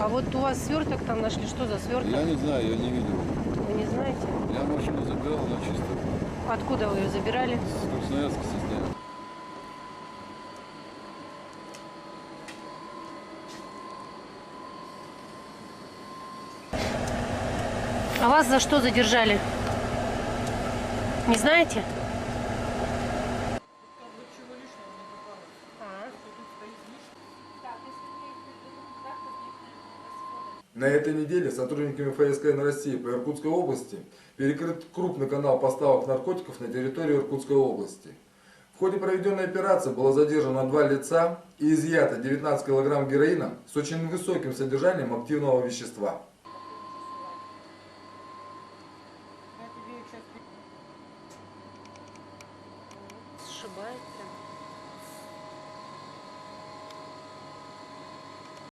А вот у вас сверток там нашли. Что за сверток? Я не знаю, я не видел. Вы не знаете? Я машину забирал на чисто. Откуда вы ее забирали? С Красноярска состоял. А вас за что задержали? Не знаете? На этой неделе сотрудниками ФСК России по Иркутской области перекрыт крупный канал поставок наркотиков на территорию Иркутской области. В ходе проведенной операции было задержано 2 лица и изъято 19 кг героина с очень высоким содержанием активного вещества. Сшибает прям.